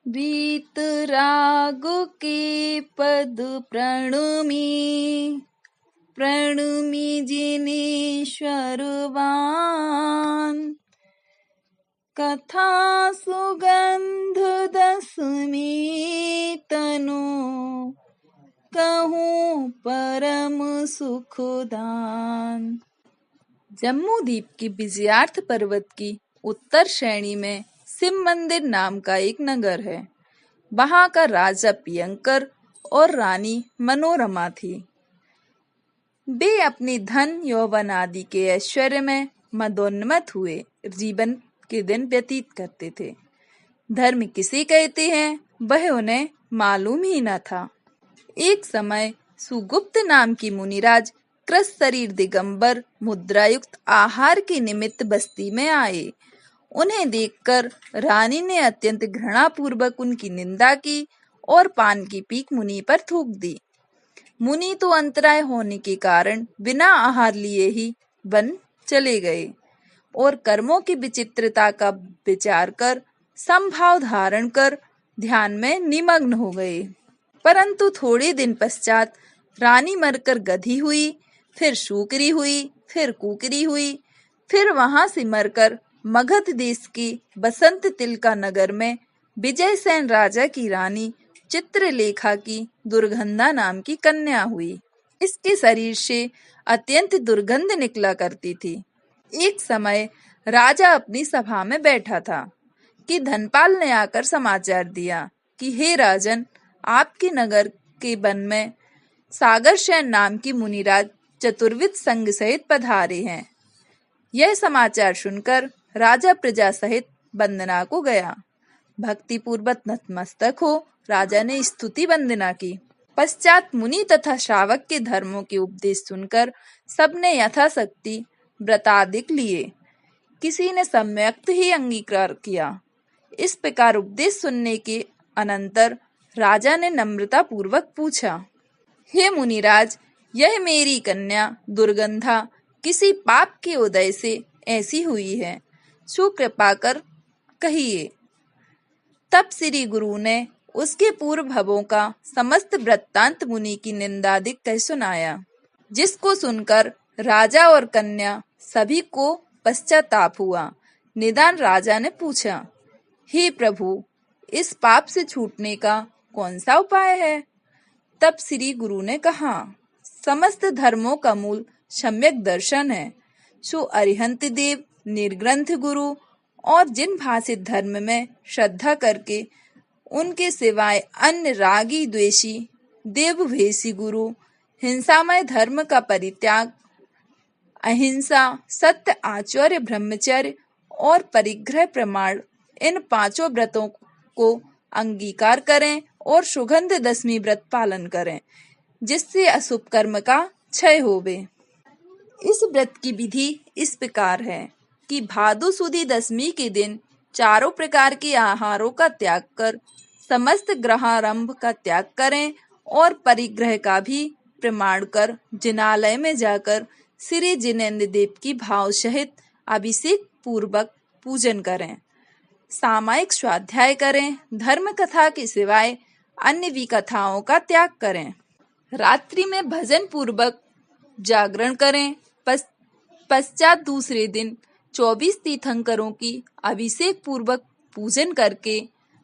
वीतराग के पद प्रणमी जिनेश्वरवान। कथा सुगंध दसमी तनु कहूँ परम सुखदान। जम्मू द्वीप की विजयार्थ पर्वत की उत्तर श्रेणी में शिव मंदिर नाम का एक नगर है। वहाँ का राजा पियंकर और रानी मनोरमा थी। वे अपनी धन यौवन आदि के ऐश्वर्य में मदोन्मत्त हुए जीवन के दिन व्यतीत करते थे। धर्म किसे कहते हैं वह उन्हें मालूम ही न था। एक समय सुगुप्त नाम की मुनिराज कृश शरीर दिगंबर मुद्रायुक्त आहार के निमित्त बस्ती में आए। उन्हें देखकर रानी ने अत्यंत घृणापूर्वक उनकी निंदा की और पान की पीक मुनि पर थूक दी। मुनि तो अंतराय होने के कारण बिना आहार लिए ही वन चले गए और कर्मों की विचित्रता का विचार कर समभाव धारण कर ध्यान में निमग्न हो गए। परंतु थोड़े दिन पश्चात रानी मरकर गधी हुई, फिर शूकरी हुई, फिर कुकरी हुई, फिर वहां से मरकर मगध देश के बसंत तिलका नगर में विजयसेन राजा की रानी चित्रलेखा की दुर्गंधा नाम की कन्या हुई। इसके शरीर से अत्यंत दुर्गंध निकला करती थी। एक समय राजा अपनी सभा में बैठा था कि धनपाल ने आकर समाचार दिया कि हे राजन, आपके नगर के वन में सागर सेन नाम की मुनिराज चतुर्विध संग सहित पधारे हैं। यह समाचार सुनकर राजा प्रजा सहित वंदना को गया। भक्ति पूर्वक नतमस्तक हो राजा ने स्तुति वंदना की। पश्चात मुनि तथा श्रावक के धर्मों के उपदेश सुनकर सबने यथाशक्ति व्रतादिक लिए। किसी ने सम्यक्त ही अंगीकार किया। इस प्रकार उपदेश सुनने के अनंतर राजा ने नम्रता पूर्वक पूछा, हे मुनिराज, यह मेरी कन्या दुर्गंधा किसी पाप के उदय से ऐसी हुई है, सो कृपा कर कहिए। तब श्री गुरु ने उसके पूर्व भवों का समस्त वृत्तांत मुनि की निंदादिक कह सुनाया, जिसको सुनकर राजा और कन्या सभी को पश्चाताप हुआ। निदान राजा ने पूछा, हे प्रभु, इस पाप से छूटने का कौन सा उपाय है? तब श्री गुरु ने कहा, समस्त धर्मों का मूल सम्यक दर्शन है। सो अरिहंत देव निर्ग्रंथ गुरु और जिन भाषित धर्म में श्रद्धा करके उनके सिवाय अन्य रागी द्वेषी देवभेषी गुरु, हिंसामय धर्म का परित्याग, अहिंसा, सत्य, आचार्य, ब्रह्मचर्य और परिग्रह प्रमाण, इन पांचों व्रतों को अंगीकार करें और सुगंध दशमी व्रत पालन करें, जिससे अशुभ कर्म का क्षय होवे। इस व्रत की विधि इस प्रकार है कि भादु सुदी दशमी के दिन चारों प्रकार के आहारों का त्याग कर समस्त ग्रहारंभ का त्याग करें और परिग्रह का भी प्रमाण कर जिनालय में जाकर श्री जिनेन्द्र देव की भाव सहित अभिषेक पूर्वक पूजन करें। सामायिक स्वाध्याय करें। धर्म कथा के सिवाय अन्य विकथाओं का त्याग करें। रात्रि में भजन पूर्वक जागरण करें। पश्चात दूसरे दिन 24 तीर्थंकरों की अभिषेक पूर्वक पूजन करके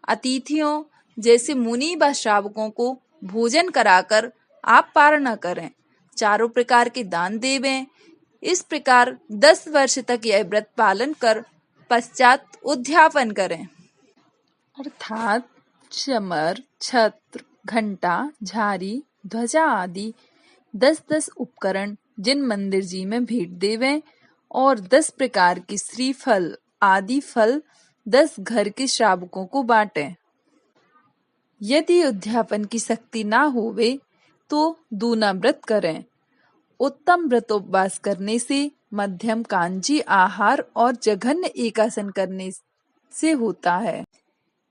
अतिथियों जैसे मुनि व श्रावकों को भोजन कराकर आप पारणा करें। चारों प्रकार के दान देवें। इस प्रकार 10 वर्ष तक यह व्रत पालन कर पश्चात उद्यापन करें। अर्थात चमर, छत्र, घंटा, झारी, ध्वजा आदि 10-10 उपकरण जिन मंदिर जी में भेंट देवें और 10 प्रकार के श्रीफल आदि फल 10 घर के श्रावकों को बांटें। यदि उद्यापन की शक्ति ना होवे तो दूना व्रत करें। उत्तम व्रतोपवास करने से, मध्यम कांजी आहार और जघन्य एकासन करने से होता है।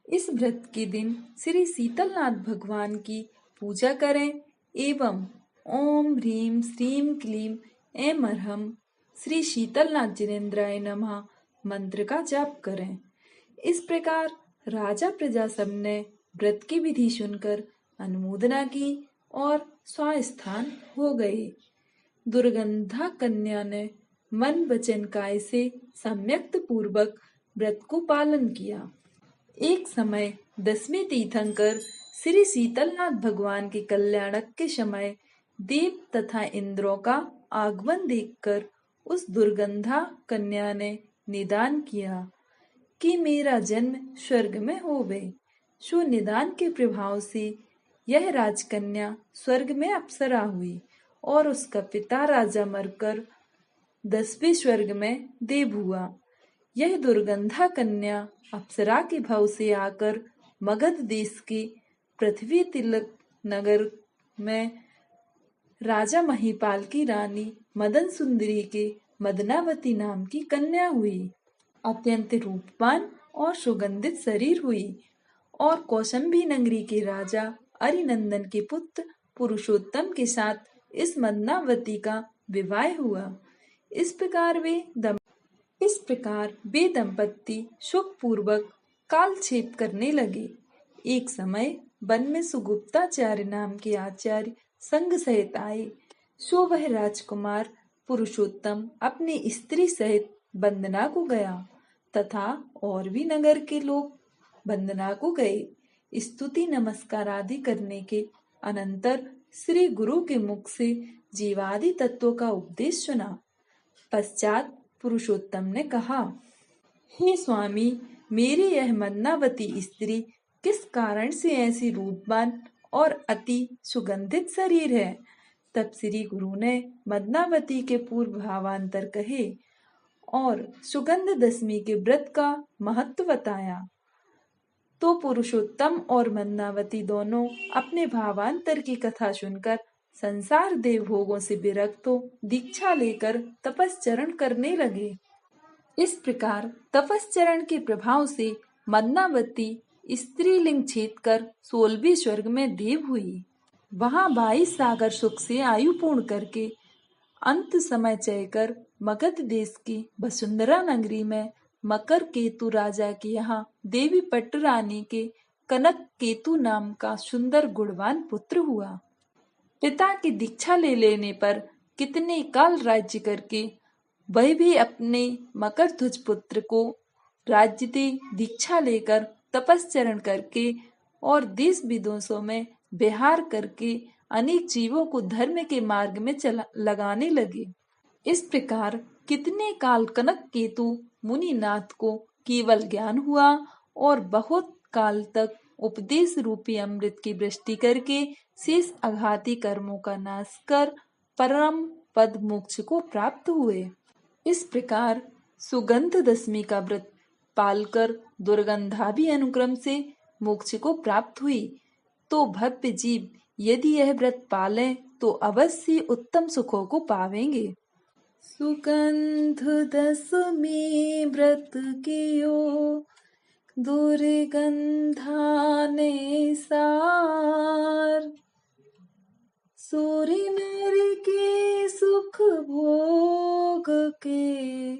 इस व्रत के दिन श्री शीतलनाथ भगवान की पूजा करें एवं ओम ह्रीम श्रीम क्लीम ऐं अरहम श्री शीतलनाथ जिनेन्द्राय नमः मंत्र का जाप करें। इस प्रकार राजा प्रजासम ने व्रत की विधि सुनकर अनुमोदना की और स्वास्थान हो गए। दुर्गंधा कन्या ने मन वचन काय से सम्यक्त पूर्वक व्रत को पालन किया। एक समय 10वें तीर्थंकर श्री शीतलनाथ भगवान के कल्याणक के समय देव तथा इंद्रों का आगमन देखकर उस दुर्गंधा कन्या ने निदान किया कि मेरा जन्म स्वर्ग में होवे। सो निदान के प्रभाव से यह राजकन्या स्वर्ग में अप्सरा हुई और उसका पिता राजा मरकर 10वें स्वर्ग में देव हुआ। यह दुर्गंधा कन्या अप्सरा के भाव से आकर मगध देश के पृथ्वी तिलक नगर में राजा महिपाल की रानी मदन सुंदरी के मदनावती नाम की कन्या हुई। अत्यंत रूपवान और सुगंधित शरीर हुई और कौशंबी नगरी के राजा अरिनंदन के पुत्र पुरुषोत्तम के साथ इस मदनावती का विवाह हुआ। इस प्रकार वे दंपत्ति सुखपूर्वक कालक्षेप करने लगे। एक समय वन में सुगुप्ताचार्य नाम के आचार्य संग सहित आए। सो वह राजकुमार पुरुषोत्तम अपनी स्त्री सहित वंदना को गया तथा और भी नगर के लोग वंदना को गए। स्तुति नमस्कार आदि करने के अनंतर श्री गुरु के मुख से जीवादि तत्वों का उपदेश सुना। पश्चात पुरुषोत्तम ने कहा, हे स्वामी, मेरी यह मदनावती स्त्री किस कारण से ऐसी रूपवान और अति सुगंधित शरीर है। तब श्री गुरु ने मदनावती के पूर्व भावांतर कहे और सुगंध दशमी के व्रत का महत्व बताया। तो पुरुषोत्तम और मदनावती दोनों अपने भावांतर की कथा सुनकर संसार देव भोगों से विरक्त हो दीक्षा लेकर तपस्चरण करने लगे। इस प्रकार तपस्चरण के प्रभाव से मदनावती स्त्रीलिंग छेद कर 16वें स्वर्ग में देव हुई। वहां 22 सागर सुख से आयु पूर्ण करके अंत समय चयकर मगध देश की वसुंधरा नगरी में मकर केतु राजा के यहाँ देवी पट्ट रानी के कनक केतु नाम का सुंदर गुणवान पुत्र हुआ। पिता की दीक्षा ले लेने पर कितने काल राज्य करके वह भी अपने मकर ध्वज पुत्र को राज्य दे दीक्षा लेकर तपस्चरण करके और देश विदेशों में विहार करके अनेक जीवों को धर्म के मार्ग में लगाने लगे। इस प्रकार कितने काल कनक केतु मुनिनाथ को केवल ज्ञान हुआ और बहुत काल तक उपदेश रूपी अमृत की वृष्टि करके शेष अघाती कर्मों का नाश कर परम पद मोक्ष को प्राप्त हुए। इस प्रकार सुगंध दशमी का व्रत पालकर दुर्गंधा भी अनुक्रम से मोक्ष को प्राप्त हुई। तो भव्य जीव यदि यह व्रत पालें तो अवश्य उत्तम सुखों को पावेंगे। सुगंध दशमी व्रत कियो दुर्गंधा ने सार, सूरी मेरी के सुख भोग के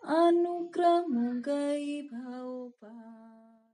अनुक्रम गई भव पार।